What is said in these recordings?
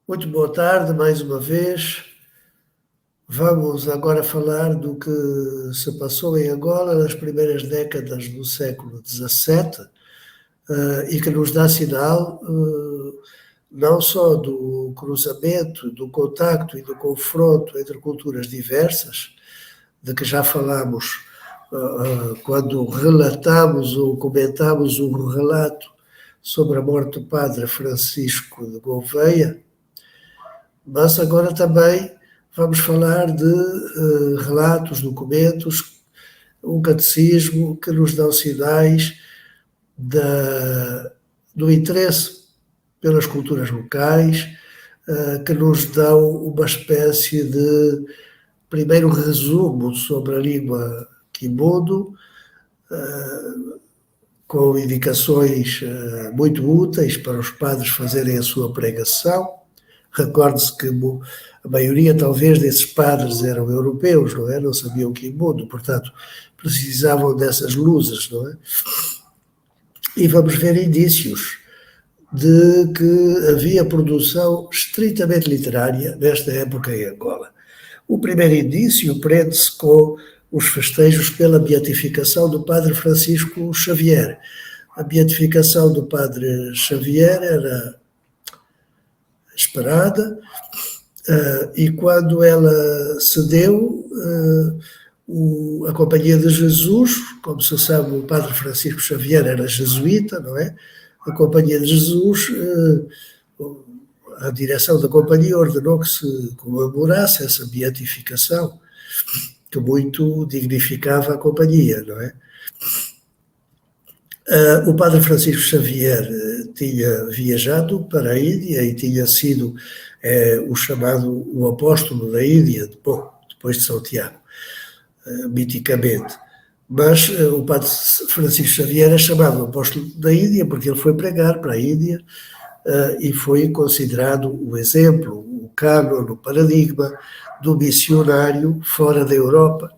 Muito boa tarde, mais uma vez. Vamos agora falar do que se passou em Angola nas primeiras décadas do século XVII e que nos dá sinal não só do cruzamento, do contacto e do confronto entre culturas diversas, de que já falamos quando relatamos ou comentamos um relato sobre a morte do padre Francisco de Gouveia, mas agora também vamos falar de relatos, documentos, um catecismo que nos dão sinais do interesse pelas culturas locais, que nos dão uma espécie de primeiro resumo sobre a língua quimbundo, com indicações muito úteis para os padres fazerem a sua pregação. Recorde-se que a maioria, talvez, desses padres eram europeus, não é? Não sabiam quimbundo, portanto, precisavam dessas luzes, não é? E vamos ver indícios de que havia produção estritamente literária nesta época em Angola. O primeiro indício prende-se com os festejos pela beatificação do padre Francisco Xavier. A beatificação do padre Xavier era esperada, e quando ela se deu, a Companhia de Jesus, como se sabe, o padre Francisco Xavier era jesuíta, não é? A Companhia de Jesus, a direção da companhia ordenou que se comemorasse essa beatificação, que muito dignificava a companhia, não é? O padre Francisco Xavier tinha viajado para a Índia e tinha sido o chamado o apóstolo da Índia, depois de São Tiago, miticamente. Mas o padre Francisco Xavier é chamado apóstolo da Índia porque ele foi pregar para a Índia e foi considerado o exemplo, o cânon, o paradigma do missionário fora da Europa,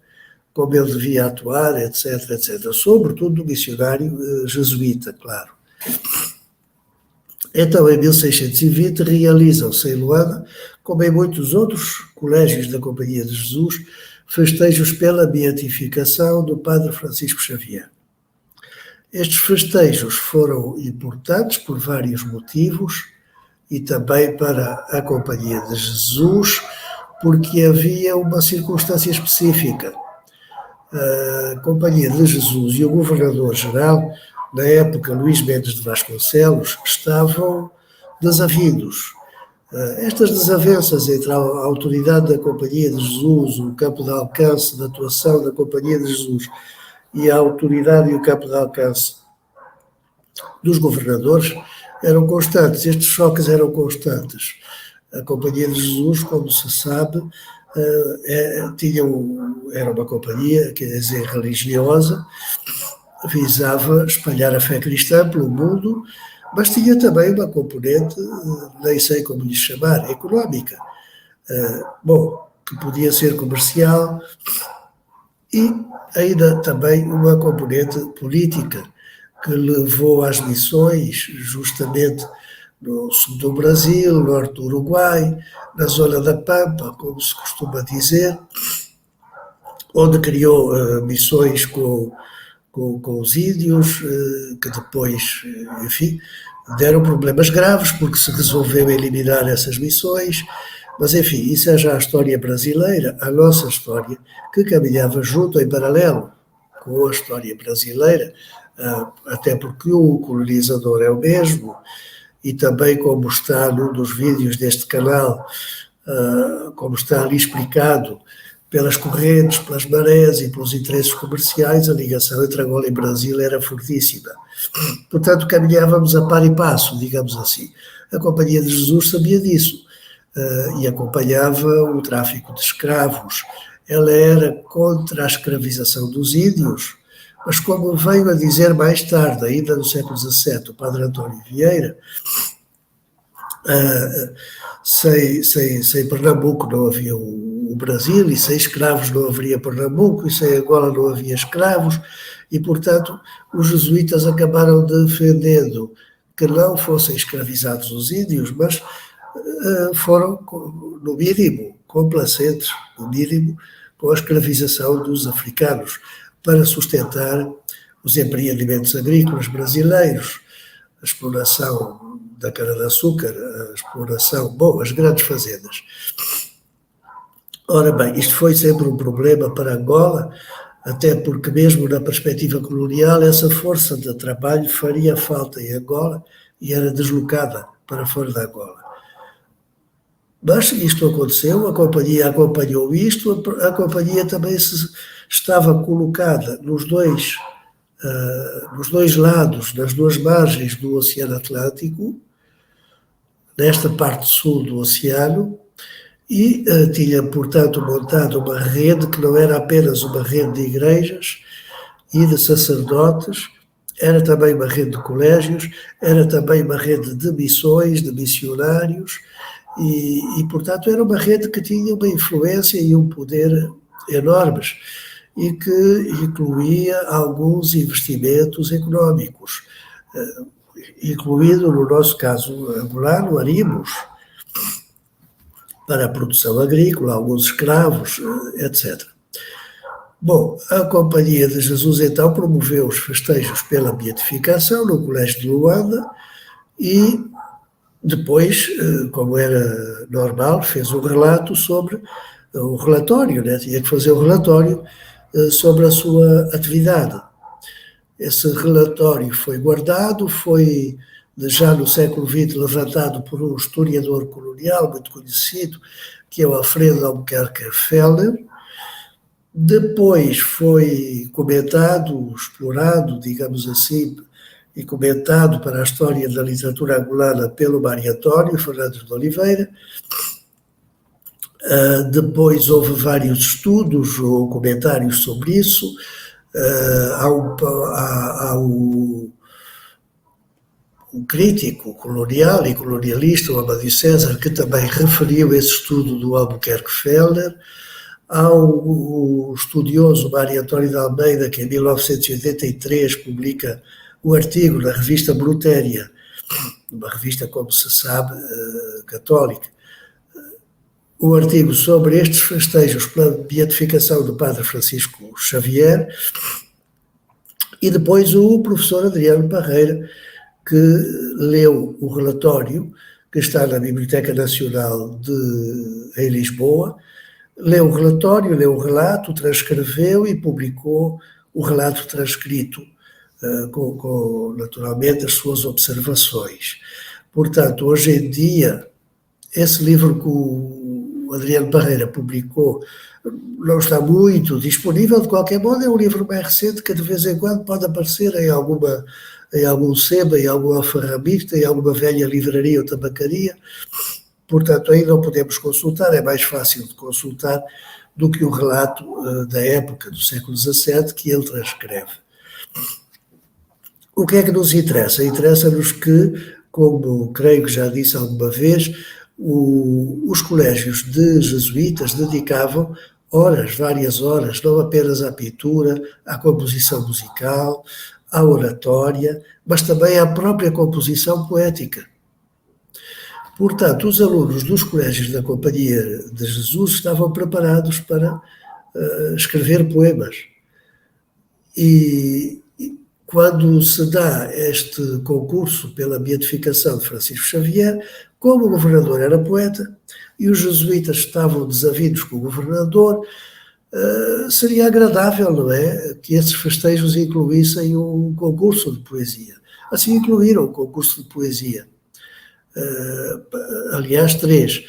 como ele devia atuar, etc, etc. Sobretudo o missionário jesuíta, claro. Então, em 1620, realizam-se em Luanda, como em muitos outros colégios da Companhia de Jesus, festejos pela beatificação do padre Francisco Xavier. Estes festejos foram importantes por vários motivos e também para a Companhia de Jesus, porque havia uma circunstância específica. A Companhia de Jesus e o governador-geral, na época Luís Mendes de Vasconcelos, estavam desavidos. Estas desavenças entre a autoridade da Companhia de Jesus, o campo de alcance da atuação da Companhia de Jesus e a autoridade e o campo de alcance dos governadores eram constantes, estes choques eram constantes. A Companhia de Jesus, como se sabe, era uma companhia, quer dizer, religiosa, visava espalhar a fé cristã pelo mundo, mas tinha também uma componente, nem sei como lhe chamar, económica, que podia ser comercial, e ainda também uma componente política, que levou às missões justamente no sul do Brasil, norte do Uruguai, na zona da Pampa, como se costuma dizer, onde criou missões com os índios, que depois, enfim, deram problemas graves, porque se resolveu eliminar essas missões, mas enfim, isso é já a história brasileira, a nossa história, que caminhava junto em paralelo com a história brasileira, até porque o colonizador é o mesmo, e também como está num dos vídeos deste canal, como está ali explicado, pelas correntes, pelas marés e pelos interesses comerciais, a ligação entre Angola e Brasil era fortíssima. Portanto, caminhávamos a par e passo, digamos assim. A Companhia de Jesus sabia disso e acompanhava o tráfico de escravos. Ela era contra a escravização dos índios, mas como veio a dizer mais tarde, ainda no século XVII, o padre António Vieira, sem Pernambuco não havia o Brasil, e sem escravos não haveria Pernambuco, e sem Angola não havia escravos, e, portanto, os jesuítas acabaram defendendo que não fossem escravizados os índios, mas foram, no mínimo, complacentes, no mínimo, com a escravização dos africanos para sustentar os empreendimentos agrícolas brasileiros, a exploração da cana-de-açúcar, a exploração, as grandes fazendas. Ora bem, isto foi sempre um problema para Angola, até porque mesmo na perspectiva colonial essa força de trabalho faria falta em Angola e era deslocada para fora da Angola. Mas isto aconteceu, a companhia acompanhou isto, a companhia também estava colocada nos dois lados, nas duas margens do Oceano Atlântico, nesta parte sul do oceano, e tinha, portanto, montado uma rede que não era apenas uma rede de igrejas e de sacerdotes, era também uma rede de colégios, era também uma rede de missões, de missionários, e, portanto, era uma rede que tinha uma influência e um poder enormes e que incluía alguns investimentos económicos, incluído, no nosso caso angolano, arimos, para a produção agrícola, alguns escravos, etc. Bom, a Companhia de Jesus então promoveu os festejos pela beatificação no Colégio de Luanda e depois, como era normal, fez um relato sobre o relatório, né? Tinha que fazer um relatório sobre a sua atividade. Esse relatório foi guardado, foi já no século XX levantado por um historiador colonial muito conhecido, que é o Alfredo Albuquerque Feller. Depois foi comentado, explorado, digamos assim, e comentado para a história da literatura angolana pelo Mário António Fernandes de Oliveira. Depois houve vários estudos ou comentários sobre isso. Há um crítico colonial e colonialista, o Amadeu César, que também referiu esse estudo do Albuquerque Feller. Há o estudioso Mário António de Almeida, que em 1983 publica o artigo na revista Brutéria, uma revista, como se sabe, católica, o artigo sobre estes festejos pela beatificação do Padre Francisco Xavier, e depois o professor Adriano Parreira, que leu o relatório que está na Biblioteca Nacional em Lisboa, leu o relatório, leu o relato, transcreveu e publicou o relato transcrito, com naturalmente as suas observações. Portanto, hoje em dia, esse livro que o Adriano Parreira publicou não está muito disponível, de qualquer modo é um livro mais recente que de vez em quando pode aparecer em algum sebo, em algum alfarrabista, em alguma velha livraria ou tabacaria. Portanto, aí não podemos consultar, é mais fácil de consultar do que o relato da época, do século XVII, que ele transcreve. O que é que nos interessa? Interessa-nos que, como creio que já disse alguma vez, os colégios de jesuítas dedicavam horas, várias horas, não apenas à pintura, à composição musical, à oratória, mas também à própria composição poética. Portanto, os alunos dos colégios da Companhia de Jesus estavam preparados para escrever poemas. E quando se dá este concurso pela beatificação de Francisco Xavier, como o governador era poeta e os jesuítas estavam desavidos com o governador, seria agradável, não é, que esses festejos incluíssem um concurso de poesia. Assim incluíram o concurso de poesia. Aliás, 3,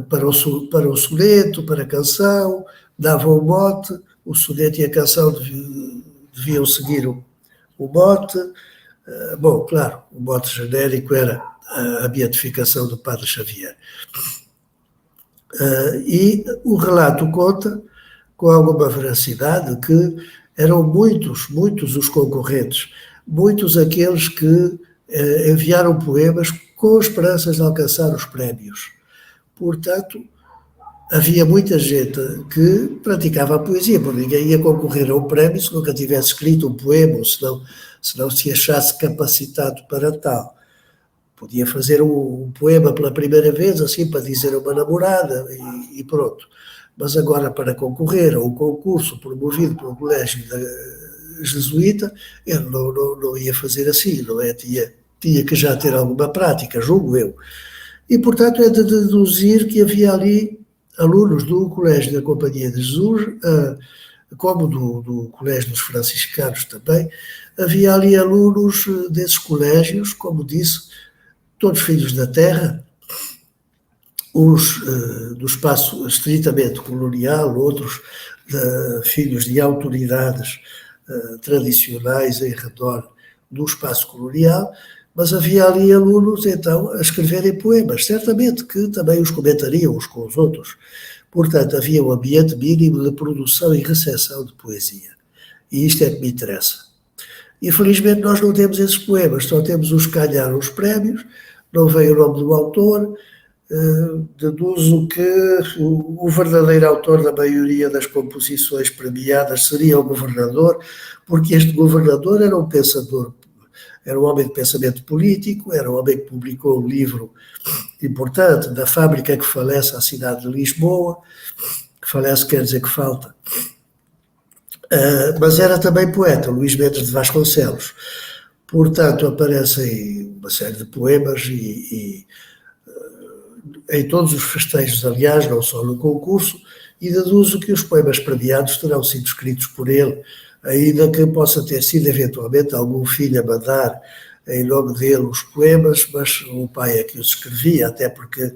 para o soneto, para a canção, davam o mote, o soneto e a canção deviam seguir o mote. Bom, claro, o mote genérico era a beatificação do Padre Xavier. E o relato conta, com alguma veracidade, que eram muitos os concorrentes, muitos aqueles que enviaram poemas com esperanças de alcançar os prémios. Portanto, havia muita gente que praticava a poesia, porque ninguém ia concorrer a um prémio se nunca tivesse escrito um poema, ou se não se achasse capacitado para tal. Podia fazer um poema pela primeira vez, assim, para dizer a uma namorada e pronto. Mas agora, para concorrer a um concurso promovido pelo colégio jesuíta, ele não ia fazer assim, não é? Tinha que já ter alguma prática, julgo eu. E, portanto, é de deduzir que havia ali alunos do Colégio da Companhia de Jesus, como do Colégio dos Franciscanos também, havia ali alunos desses colégios, como disse, todos filhos da terra, uns do espaço estritamente colonial, outros filhos de autoridades tradicionais em redor do espaço colonial, mas havia ali alunos, então, a escreverem poemas, certamente que também os comentariam uns com os outros. Portanto, havia um ambiente mínimo de produção e recepção de poesia. E isto é que me interessa. Infelizmente, nós não temos esses poemas, só temos os que ganharam os prémios, não vem o nome do autor. Deduzo que o verdadeiro autor da maioria das composições premiadas seria o governador, porque este governador era um pensador, era um homem de pensamento político, era um homem que publicou um livro importante, Da Fábrica que Falece à Cidade de Lisboa, que falece quer dizer que falta, mas era também poeta, Luís Mendes de Vasconcelos. Portanto, aparecem uma série de poemas e em todos os festejos, aliás, não só no concurso, e deduzo que os poemas premiados terão sido escritos por ele, ainda que possa ter sido eventualmente algum filho a mandar em nome dele os poemas, mas o pai é que os escrevia, até porque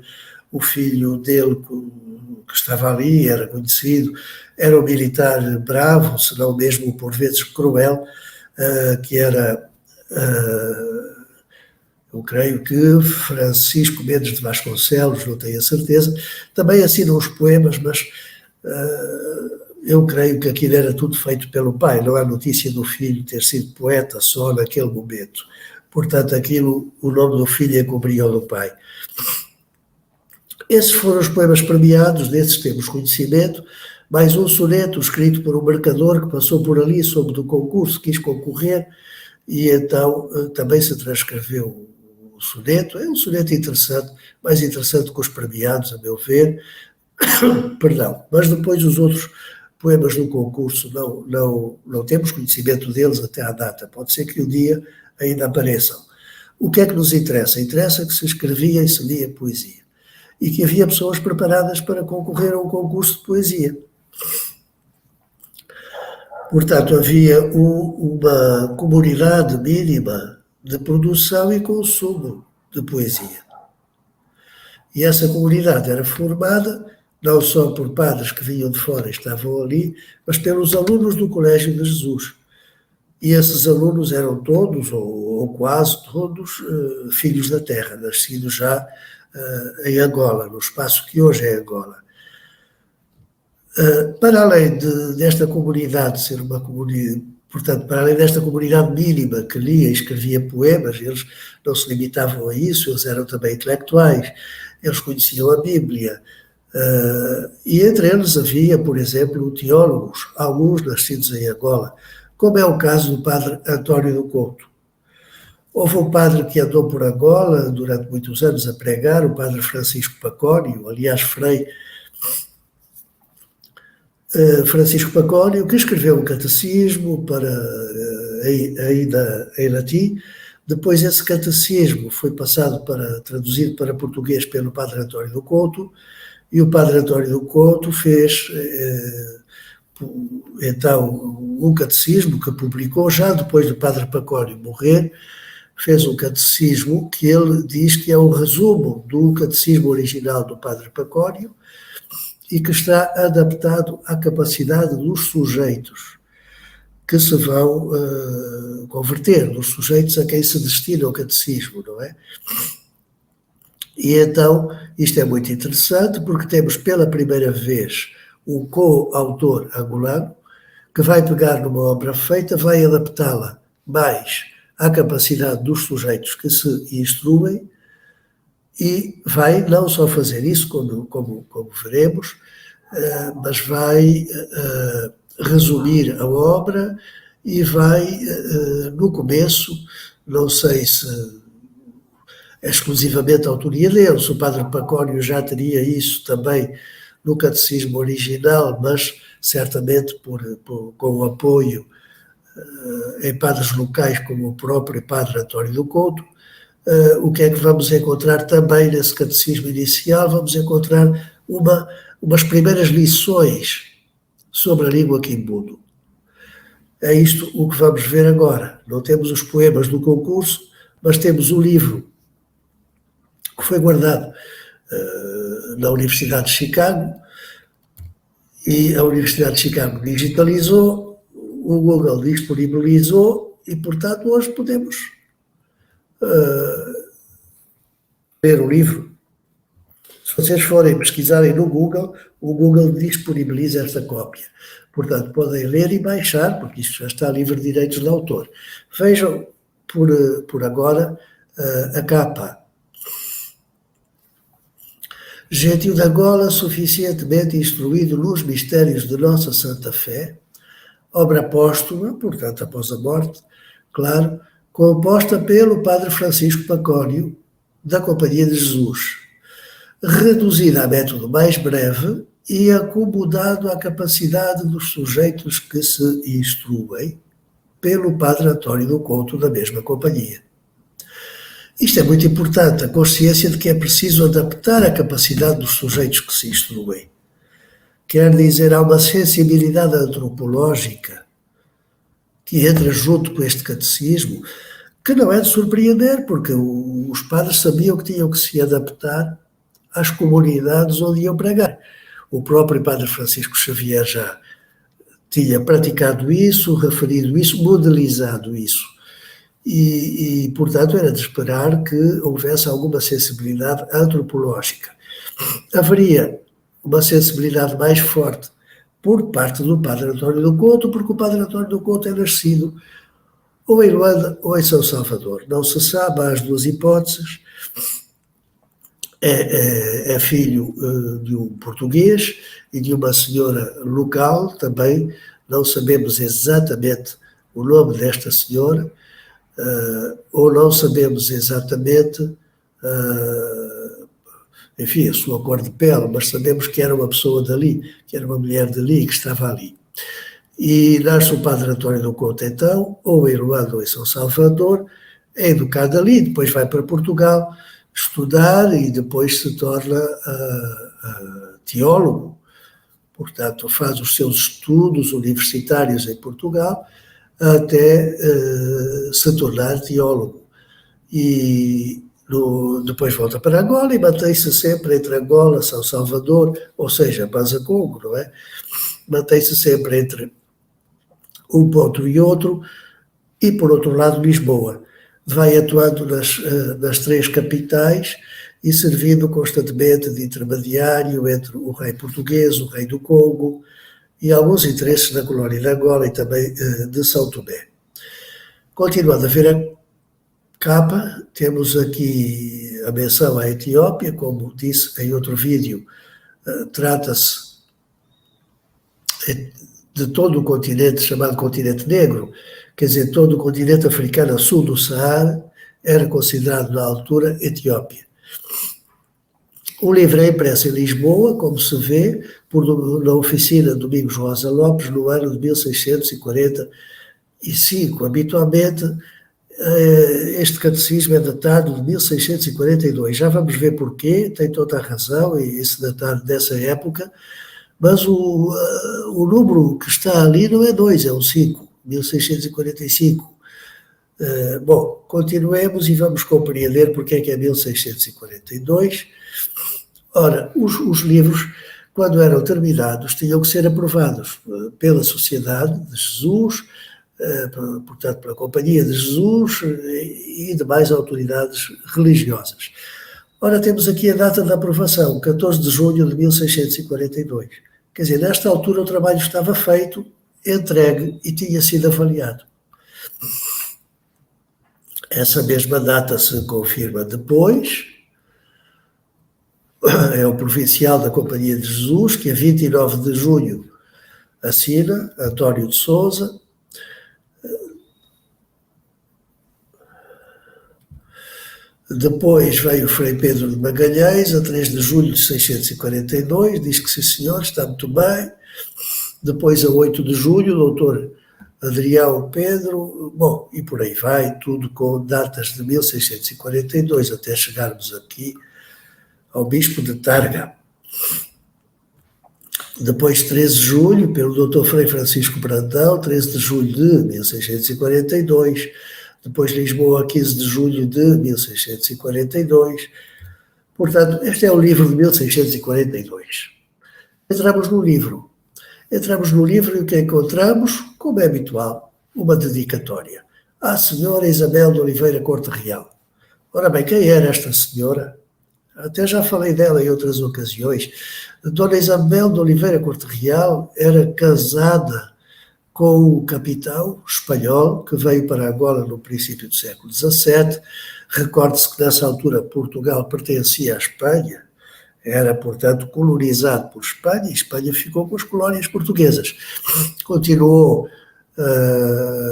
o filho dele, que estava ali, era conhecido, era um militar bravo, se não mesmo por vezes cruel, que era... eu creio que Francisco Mendes de Vasconcelos, não tenho a certeza, também assina uns poemas, mas eu creio que aquilo era tudo feito pelo pai, não há notícia do filho ter sido poeta só naquele momento. Portanto, aquilo, o nome do filho encobria o do pai. Esses foram os poemas premiados, desses temos conhecimento, mais um soneto escrito por um mercador que passou por ali, soube do concurso, quis concorrer, e então também se transcreveu o soneto. É um soneto interessante, mais interessante que os premiados, a meu ver, perdão, mas depois os outros poemas do concurso não temos conhecimento deles até à data, pode ser que um dia ainda apareçam. O que é que nos interessa? Interessa que se escrevia e se lia poesia, e que havia pessoas preparadas para concorrer a um concurso de poesia. Portanto, havia uma comunidade mínima de produção e consumo de poesia. E essa comunidade era formada não só por padres que vinham de fora e estavam ali, mas pelos alunos do Colégio de Jesus. E esses alunos eram todos, ou quase todos, filhos da terra, nascidos já em Angola, no espaço que hoje é Angola. Para além desta comunidade ser uma comunidade, portanto, para além desta comunidade mínima que lia e escrevia poemas, eles não se limitavam a isso, eles eram também intelectuais, eles conheciam a Bíblia, e entre eles havia, por exemplo, teólogos, alguns nascidos em Angola, como é o caso do padre António do Couto. Houve um padre que andou por Angola durante muitos anos a pregar, o padre Francisco Pacónio, aliás, Frei Francisco Pacónio, que escreveu um catecismo ainda em latim. Depois esse catecismo foi traduzido para português pelo padre António do Couto, e o padre António do Couto fez então um catecismo que publicou já depois do padre Pacónio morrer. Fez um catecismo que ele diz que é um resumo do catecismo original do padre Pacónio e que está adaptado à capacidade dos sujeitos que se vão converter, dos sujeitos a quem se destina o catecismo, não é? E então, isto é muito interessante porque temos pela primeira vez um co-autor angolano que vai pegar numa obra feita, vai adaptá-la mais à capacidade dos sujeitos que se instruem e vai não só fazer isso, como veremos, mas vai resumir a obra e vai, no começo, não sei se é exclusivamente a autoria dele. O padre Pacónio já teria isso também no catecismo original, mas certamente com o apoio em padres locais, como o próprio padre António do Couto. O que é que vamos encontrar também nesse catecismo inicial? Vamos encontrar umas primeiras lições sobre a língua quimbundo. É isto o que vamos ver agora. Não temos os poemas do concurso, mas temos o livro que foi guardado na Universidade de Chicago, e a Universidade de Chicago digitalizou, o Google disponibilizou, e, portanto, hoje podemos ler o livro. Se vocês forem pesquisarem no Google, o Google disponibiliza esta cópia. Portanto, podem ler e baixar, porque isto já está livre de direitos de autor. Vejam, por agora, a capa. Gentil de Angola, suficientemente instruído nos mistérios de nossa Santa Fé, obra póstuma, portanto, após a morte, claro, composta pelo Padre Francisco Pacónio, da Companhia de Jesus, reduzida a método mais breve e acomodado à capacidade dos sujeitos que se instruem, pelo Padre António do Couto, da mesma companhia. Isto é muito importante, a consciência de que é preciso adaptar a capacidade dos sujeitos que se instruem. Quer dizer, há uma sensibilidade antropológica que entra junto com este catecismo, que não é de surpreender, porque os padres sabiam que tinham que se adaptar às comunidades onde iam pregar. O próprio Padre Francisco Xavier já tinha praticado isso, referido isso, modelizado isso. E, portanto, era de esperar que houvesse alguma sensibilidade antropológica. Haveria uma sensibilidade mais forte por parte do Padre António do Couto, porque o Padre António do Couto é nascido ou em Luanda ou em São Salvador. Não se sabe, há as duas hipóteses. É filho de um português e de uma senhora local, também não sabemos exatamente o nome desta senhora, ou não sabemos exatamente, enfim, a sua cor de pele, mas sabemos que era uma pessoa dali, que era uma mulher dali, que estava ali. E nasce o Padre António do Couto, então, ou em Luanda ou em São Salvador, é educado ali, depois vai para Portugal estudar e depois se torna teólogo. Portanto, faz os seus estudos universitários em Portugal até se tornar teólogo. E depois volta para Angola e mantém-se sempre entre Angola, São Salvador, ou seja, Banza Congo, não é? Mantém-se sempre entre um ponto e outro, e por outro lado Lisboa. Vai atuando nas três capitais e servindo constantemente de intermediário entre o rei português, o rei do Congo e alguns interesses na colónia de Angola e também de São Tomé. Continuando a ver a capa, temos aqui a menção à Etiópia, como disse em outro vídeo, trata-se de todo o continente chamado continente negro, quer dizer, todo o continente africano a sul do Saara era considerado na altura Etiópia. O livro é impresso em Lisboa, como se vê, na oficina Domingos Rosa Lopes, no ano de 1645. Habitualmente, este catecismo é datado de 1642. Já vamos ver porquê, tem toda a razão, e esse datado dessa época, mas o número que está ali não é 2, é o 5, 1645. Bom, continuemos e vamos compreender porque é que é 1642. Ora, os livros, quando eram terminados, tinham que ser aprovados pela Sociedade de Jesus, portanto, pela Companhia de Jesus e demais autoridades religiosas. Ora, temos aqui a data da aprovação, 14 de junho de 1642. Quer dizer, nesta altura o trabalho estava feito, entregue e tinha sido avaliado. Essa mesma data se confirma depois. É o provincial da Companhia de Jesus, que a 29 de junho assina, António de Sousa. Depois veio o Frei Pedro de Magalhães, a 3 de julho de 642, diz que sim senhor, está muito bem. Depois a 8 de julho, o doutor Adrião Pedro, bom, e por aí vai, tudo com datas de 1642, até chegarmos aqui ao Bispo de Targa. Depois, 13 de julho, pelo doutor Frei Francisco Brandão, 13 de julho de 1642. Depois, Lisboa, 15 de julho de 1642. Portanto, este é o livro de 1642. Entramos no livro. E o que encontramos, como é habitual, uma dedicatória à senhora Isabel de Oliveira Corte Real. Ora bem, quem era esta senhora? Até já falei dela em outras ocasiões. Dona Isabel de Oliveira Corte Real era casada com o capitão espanhol que veio para Angola no princípio do século XVII. Recorde-se que nessa altura Portugal pertencia à Espanha, era, portanto, colonizado por Espanha, e Espanha ficou com as colónias portuguesas.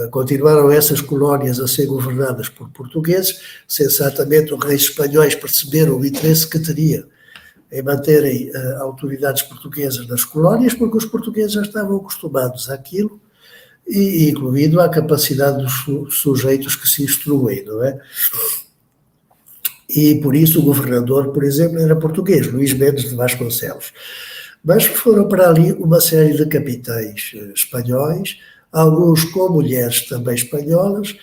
Continuaram essas colónias a ser governadas por portugueses. Sensatamente, os reis espanhóis perceberam o interesse que teriam em manterem autoridades portuguesas nas colónias, porque os portugueses já estavam acostumados àquilo, e incluindo a capacidade dos sujeitos que se instruem, não é? E por isso o governador, por exemplo, era português, Luís Mendes de Vasconcelos. Mas foram para ali uma série de capitães espanhóis, alguns com mulheres também espanholas,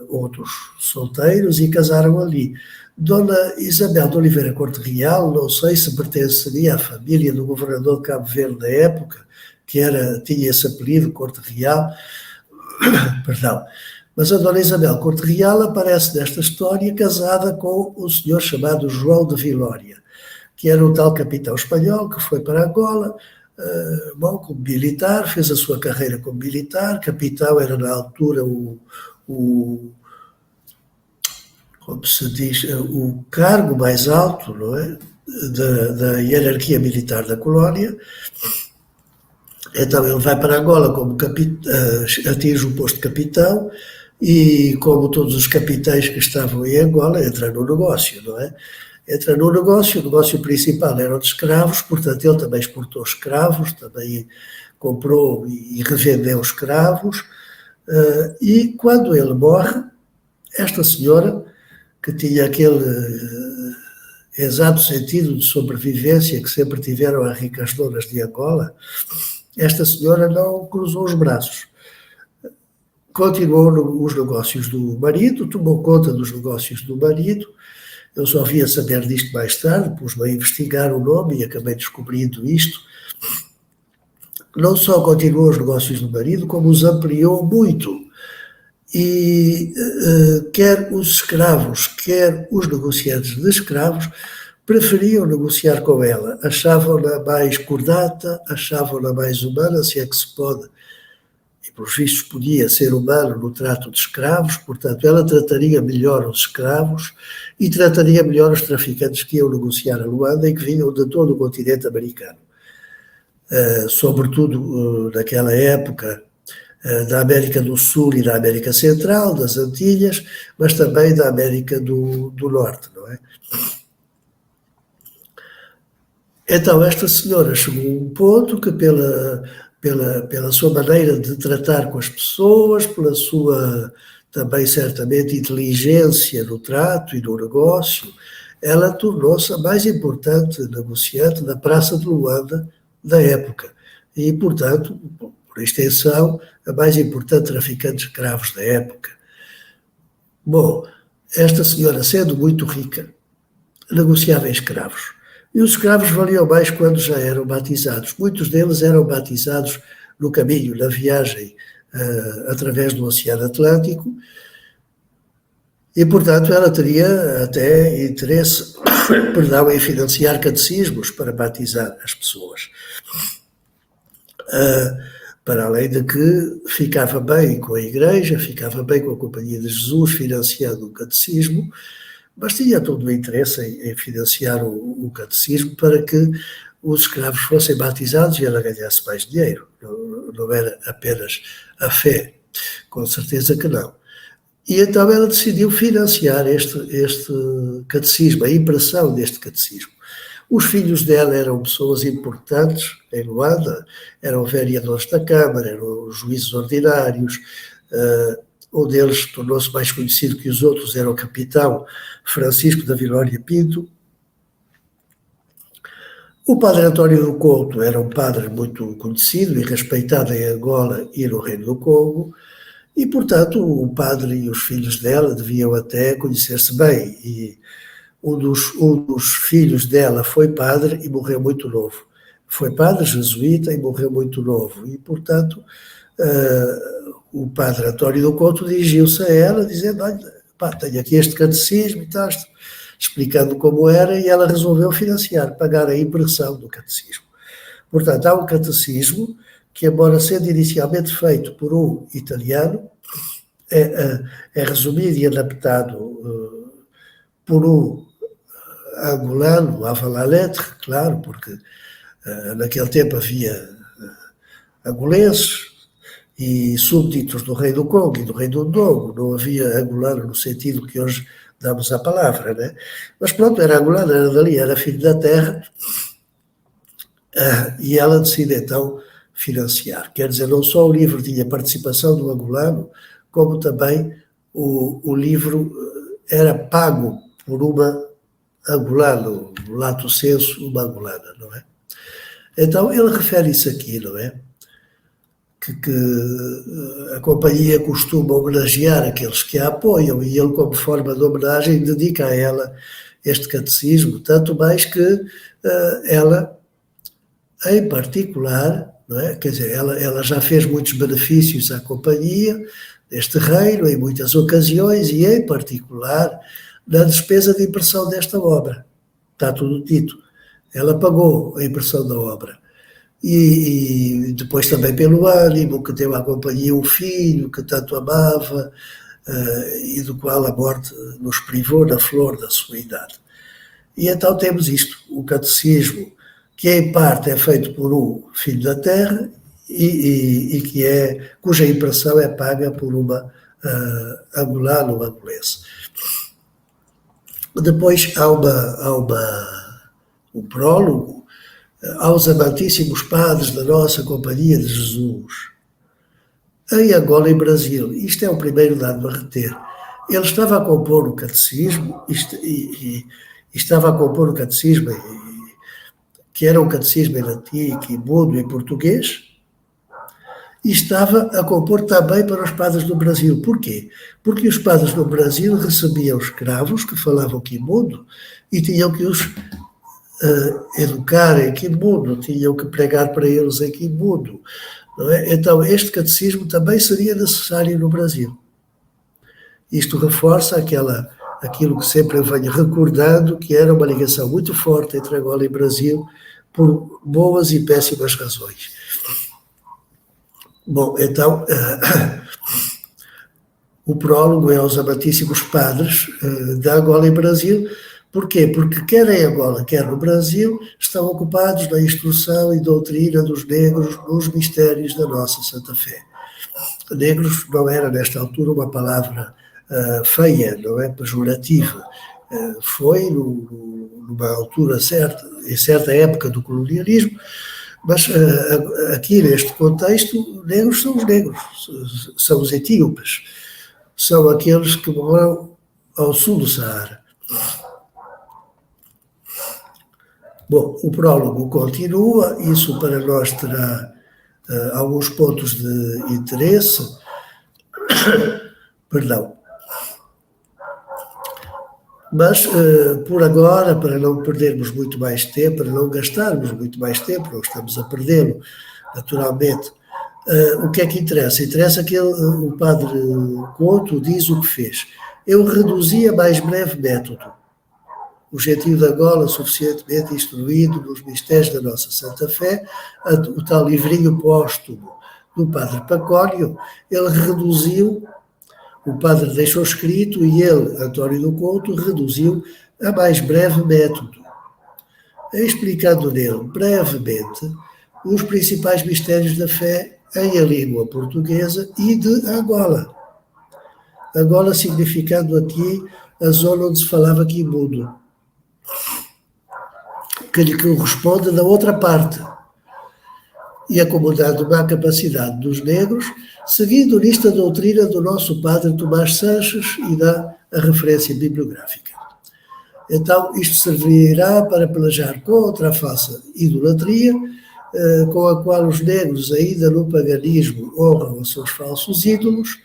outros solteiros, e casaram ali. Dona Isabel de Oliveira Corte Real, não sei se pertenceria à família do governador de Cabo Verde da época, que tinha esse apelido, Corte Real, perdão. Mas a Dona Isabel Corte Real aparece nesta história casada com um senhor chamado João de Vilória, que era um tal capitão espanhol que foi para Angola, como militar, fez a sua carreira como militar. Capitão era na altura como se diz, o cargo mais alto, não é, da hierarquia militar da colónia. Então ele vai para Angola como atinge o posto de capitão, e como todos os capitães que estavam em Angola, entra no negócio, não é? Entra no negócio, o negócio principal era o de escravos, portanto ele também exportou escravos, também comprou e revendeu escravos, e quando ele morre, esta senhora, que tinha aquele exato sentido de sobrevivência que sempre tiveram as ricas donas de Angola, esta senhora não cruzou os braços. Continuou os negócios do marido, tomou conta dos negócios do marido. Eu só vim a saber disto mais tarde, pus-me a investigar o nome e acabei descobrindo isto. Não só continuou os negócios do marido, como os ampliou muito. E quer os escravos, quer os negociantes de escravos preferiam negociar com ela. Achavam-na mais cordata, achavam-na mais humana, se é que se pode, e pelos vistos podia ser humano no trato de escravos. Portanto, ela trataria melhor os escravos e trataria melhor os traficantes que iam negociar a Luanda e que vinham de todo o continente americano. Sobretudo naquela época, da América do Sul e da América Central, das Antilhas, mas também da América do Norte, não é? Então, esta senhora chegou a um ponto que, pela sua maneira de tratar com as pessoas, pela sua também certamente inteligência no trato e no negócio, ela tornou-se a mais importante negociante da Praça de Luanda da época e, portanto, por extensão, a mais importante traficante de escravos da época. Bom, esta senhora, sendo muito rica, negociava em escravos. E os escravos valiam mais quando já eram batizados. Muitos deles eram batizados no caminho, na viagem através do Oceano Atlântico, e, portanto, ela teria até interesse, em financiar catecismos para batizar as pessoas. Para além de que ficava bem com a Igreja, ficava bem com a Companhia de Jesus, financiando o catecismo, mas tinha todo o interesse em financiar o catecismo para que os escravos fossem batizados e ela ganhasse mais dinheiro. Não era apenas a fé, com certeza que não. E então ela decidiu financiar este catecismo, a impressão deste catecismo. Os filhos dela eram pessoas importantes em Luanda, eram vereadores da Câmara, eram juízes ordinários, um deles tornou-se mais conhecido que os outros, era o capitão Francisco da Vilória Pinto. O padre António do Couto era um padre muito conhecido e respeitado em Angola e no Reino do Congo, e, portanto, o padre e os filhos dela deviam até conhecer-se bem. E um dos filhos dela foi padre e morreu muito novo. Foi padre jesuíta e morreu muito novo. E, portanto, o padre António do Couto dirigiu-se a ela, dizendo: olha, tenho aqui este catecismo e tal, explicando como era, e ela resolveu financiar, pagar a impressão do catecismo. Portanto, há um catecismo que, embora sendo inicialmente feito por um italiano, é resumido e adaptado por um angolano, à la lettre, claro, porque naquele tempo havia angolenses e súbditos do rei do Congo e do rei do Ndongo, não havia angolano no sentido que hoje damos à palavra, né? Mas pronto, era angolano, era dali, era filho da terra, e ela decide então financiar. Quer dizer, não só o livro tinha participação do angolano, como também o livro era pago por uma angolana, no lato sensu, uma angolana, não é? Então ele refere isso aqui, não é? Que a companhia costuma homenagear aqueles que a apoiam, e ele, como forma de homenagem, dedica a ela este catecismo, tanto mais que ela, em particular, não é? Quer dizer, ela já fez muitos benefícios à companhia deste reino, em muitas ocasiões, e em particular na despesa de impressão desta obra. Está tudo dito. Ela pagou a impressão da obra. E depois também pelo ânimo que deu à companhia um filho que tanto amava, e do qual a morte nos privou na flor da sua idade. E então temos isto, o catecismo, que em parte é feito por um filho da terra e cuja impressão é paga por uma angolana ou angolense. Depois há um prólogo aos amantíssimos padres da nossa Companhia de Jesus, em Angola e Brasil. Isto é o primeiro dado a reter. Ele estava a compor o catecismo, que era um catecismo em latim, quimundo, em português, e estava a compor também para os padres do Brasil. Porquê? Porque os padres do Brasil recebiam escravos que falavam quimundo e tinham que os educar em quimundo, tinham que pregar para eles em quimundo. Não é? Então, este catecismo também seria necessário no Brasil. Isto reforça aquilo que sempre eu venho recordando, que era uma ligação muito forte entre Angola e Brasil, por boas e péssimas razões. Bom, então, o prólogo é aos amantíssimos padres de Angola e Brasil. Porquê? Porque quer em Angola, quer no Brasil, estão ocupados na instrução e doutrina dos negros nos mistérios da nossa Santa Fé. Negros não era, nesta altura, uma palavra feia, não é pejorativa. Foi numa altura certa, em certa época do colonialismo, mas aqui neste contexto, negros são os negros, são os etíopes, são aqueles que moram ao sul do Saara. Bom, o prólogo continua, isso para nós terá alguns pontos de interesse. Perdão. Mas, por agora, para não perdermos muito mais tempo, para não gastarmos muito mais tempo, não estamos a perdê-lo, naturalmente, o que é que interessa? Interessa que o padre Couto diz o que fez. Eu reduzi a mais breve método. O gentio de Angola, suficientemente instruído nos mistérios da nossa Santa Fé, o tal livrinho póstumo do padre Pacónio, ele reduziu, o padre deixou escrito e ele, António do Couto, reduziu a mais breve método, explicando nele brevemente os principais mistérios da fé em língua portuguesa e de Angola. Angola significando aqui a zona onde se falava quimundo, que lhe corresponde da outra parte, e acomodando má capacidade dos negros, seguindo nisto a doutrina do nosso padre Tomás Sanches e dá a referência bibliográfica. Então, isto servirá para pelejar contra a falsa idolatria, com a qual os negros, ainda no paganismo, honram os seus falsos ídolos,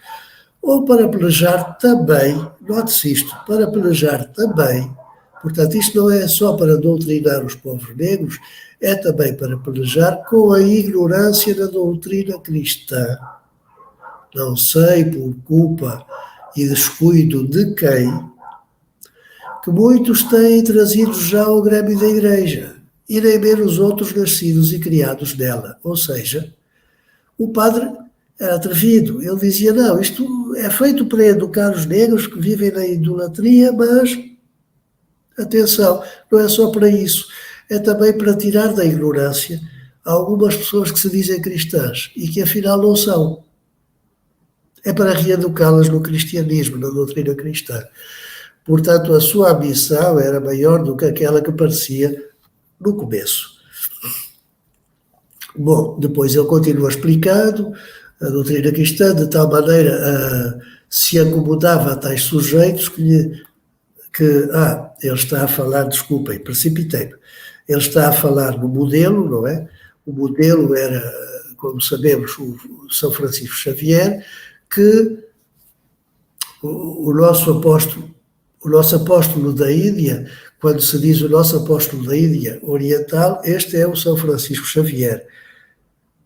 ou para pelejar também, note-se isto, para pelejar também, portanto, isto não é só para doutrinar os povos negros, é também para pelejar com a ignorância da doutrina cristã. Não sei por culpa e descuido de quem, que muitos têm trazido já ao grêmio da Igreja, e nem menos outros nascidos e criados nela. Ou seja, o padre era atrevido, ele dizia, não, isto é feito para educar os negros que vivem na idolatria, mas, atenção, não é só para isso, é também para tirar da ignorância algumas pessoas que se dizem cristãs e que afinal não são. É para reeducá-las no cristianismo, na doutrina cristã. Portanto, a sua ambição era maior do que aquela que parecia no começo. Bom, depois ele continua explicando a doutrina cristã, de tal maneira se acomodava a tais sujeitos ele está a falar, desculpem, precipitei-me, ele está a falar no modelo, não é? O modelo era, como sabemos, o São Francisco Xavier, que o nosso apóstolo da Índia, quando se diz o nosso apóstolo da Índia Oriental, este é o São Francisco Xavier,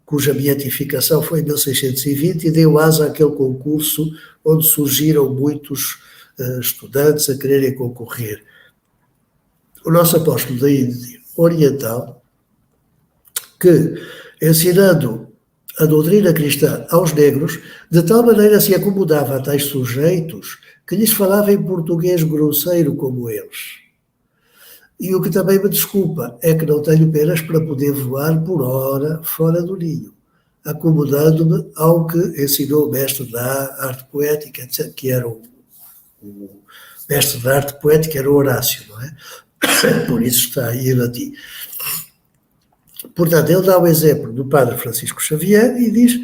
cuja beatificação foi em 1620 e deu asa àquele concurso onde surgiram muitos estudantes a quererem concorrer. O nosso apóstolo da Índia Oriental, que, ensinando a doutrina cristã aos negros, de tal maneira se acomodava a tais sujeitos que lhes falava em português grosseiro como eles. E o que também me desculpa é que não tenho penas para poder voar por hora fora do ninho, acomodando-me ao que ensinou o mestre da arte poética, etc., que era o mestre da arte poética, era o Horácio, não é? Por isso está aí em latim. Portanto, ele dá o exemplo do padre Francisco Xavier e diz,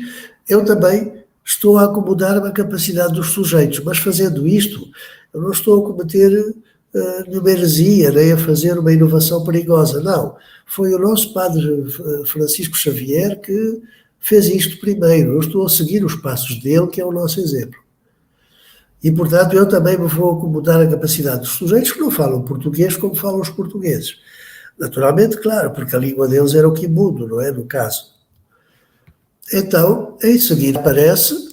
eu também estou a acomodar-me à capacidade dos sujeitos, mas fazendo isto, eu não estou a cometer nenhuma heresia, nem a fazer uma inovação perigosa, não. Foi o nosso padre Francisco Xavier que fez isto primeiro, eu estou a seguir os passos dele, que é o nosso exemplo. E, portanto, eu também me vou acomodar à capacidade dos sujeitos que não falam português como falam os portugueses. Naturalmente, claro, porque a língua deles era o quimundo, não é? No caso. Então, em seguida aparece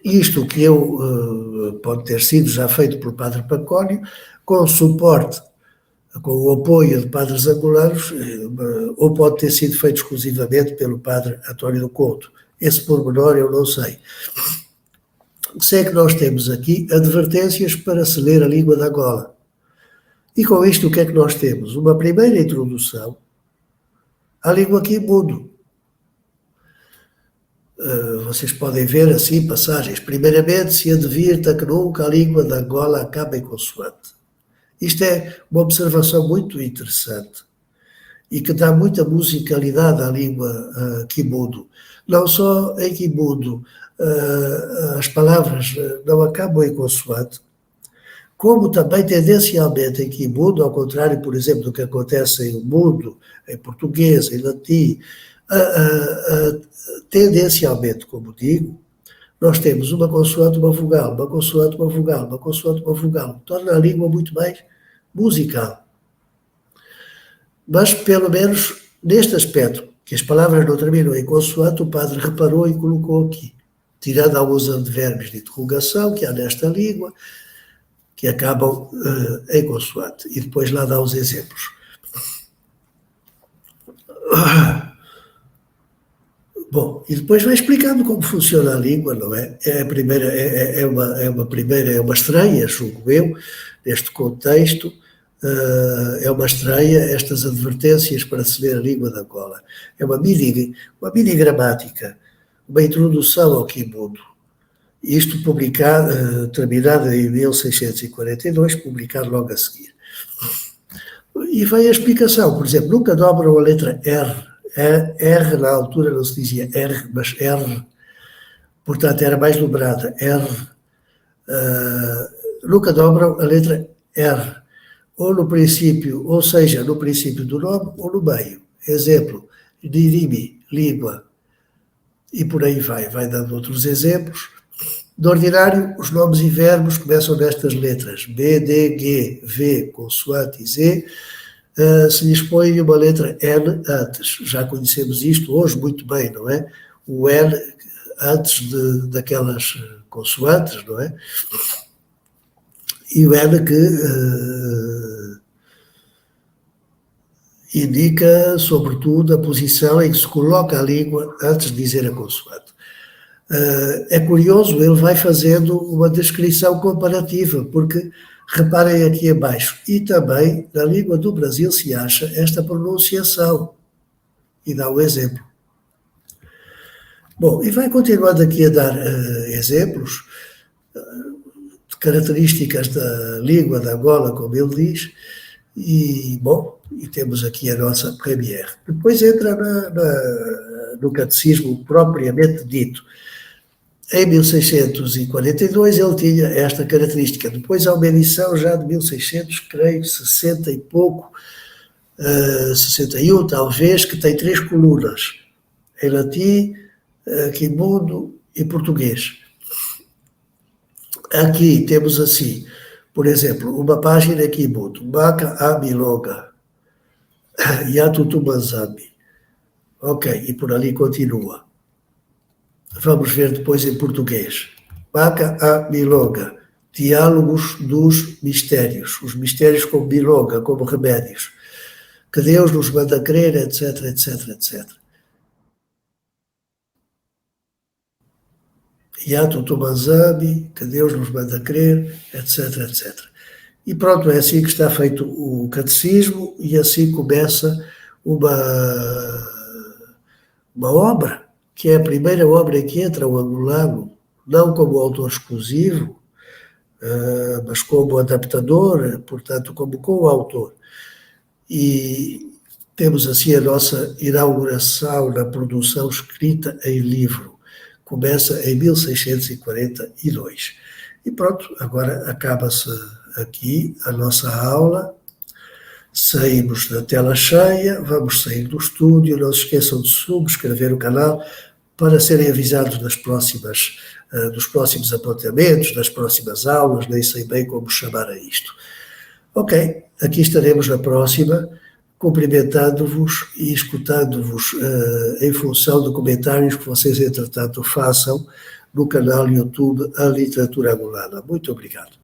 isto que pode ter sido já feito pelo padre Pacónio, com suporte, com o apoio de padres angolanos, ou pode ter sido feito exclusivamente pelo padre António do Couto. Esse pormenor eu não sei. Sei que nós temos aqui advertências para se ler a língua de Angola. E com isto o que é que nós temos? Uma primeira introdução à língua quimundo. Vocês podem ver assim passagens. Primeiramente, se advirta que nunca a língua de Angola acaba em consoante. Isto é uma observação muito interessante e que dá muita musicalidade à língua quimundo. Não só em quimundo as palavras não acabam em consoante, como também tendencialmente em quimundo, ao contrário, por exemplo, do que acontece em mundo, em português, em latim, tendencialmente, como digo, nós temos uma consoante, uma vogal, uma consoante, uma vogal, uma consoante, uma vogal. Torna a língua muito mais musical. Mas, pelo menos, neste aspecto, que as palavras não terminam em consoante, o padre reparou e colocou aqui, tirando alguns advérbios de interrogação que há nesta língua, que acabam em consoante. E depois lá dá os exemplos. Bom, e depois vai explicando como funciona a língua, não é? É uma estreia, julgo eu, neste contexto, é uma estreia estas advertências para se ler a língua de Angola. É uma mini gramática, uma introdução ao quimundo. Isto publicado, terminado em 1642, publicado logo a seguir. E vem a explicação, por exemplo, nunca dobram a letra R. R na altura não se dizia R, mas R, portanto era mais dobrada, R. Nunca dobram a letra R, ou no princípio, ou seja, no princípio do nome ou no meio. Exemplo, dirimi, língua, e por aí vai dando outros exemplos. De ordinário, os nomes e verbos começam nestas letras, B, D, G, V, consoante e Z, se lhes põe uma letra N antes. Já conhecemos isto hoje muito bem, não é? O N antes daquelas consoantes, não é? E o N que indica, sobretudo, a posição em que se coloca a língua antes de dizer a consoante. É curioso, ele vai fazendo uma descrição comparativa, porque reparem aqui abaixo, e também na língua do Brasil se acha esta pronunciação, e dá um exemplo. Bom, e vai continuando aqui a dar exemplos de características da língua de Angola, como ele diz, e, bom, e temos aqui a nossa première. Depois entra no catecismo propriamente dito. Em 1642 ele tinha esta característica. Depois há uma edição já de 1600, creio, 60 e pouco, 61 talvez, que tem 3 colunas, em latim, quimundo e português. Aqui temos assim, por exemplo, uma página aqui, Maca Amilonga, Yatutumanzambi. Ok, e por ali continua. Vamos ver depois em português. Maca Amilonga, Diálogos dos Mistérios. Os mistérios como milonga, como remédios. Que Deus nos manda crer, etc, etc, etc. Yatutumanzambi, que Deus nos manda crer, etc, etc. E pronto, é assim que está feito o catecismo e assim começa uma obra, que é a primeira obra em que entra o angolano, não como autor exclusivo, mas como adaptador, portanto, como coautor. E temos assim a nossa inauguração na produção escrita em livro. Começa em 1642. E pronto, agora acaba-se aqui a nossa aula. Saímos da tela cheia, vamos sair do estúdio. Não se esqueçam de subscrever o canal para serem avisados dos próximos apontamentos, das próximas aulas, nem sei bem como chamar a isto. Ok, aqui estaremos na próxima, cumprimentando-vos e escutando-vos em função de comentários que vocês, entretanto, façam no canal YouTube A Literatura Angolana. Muito obrigado.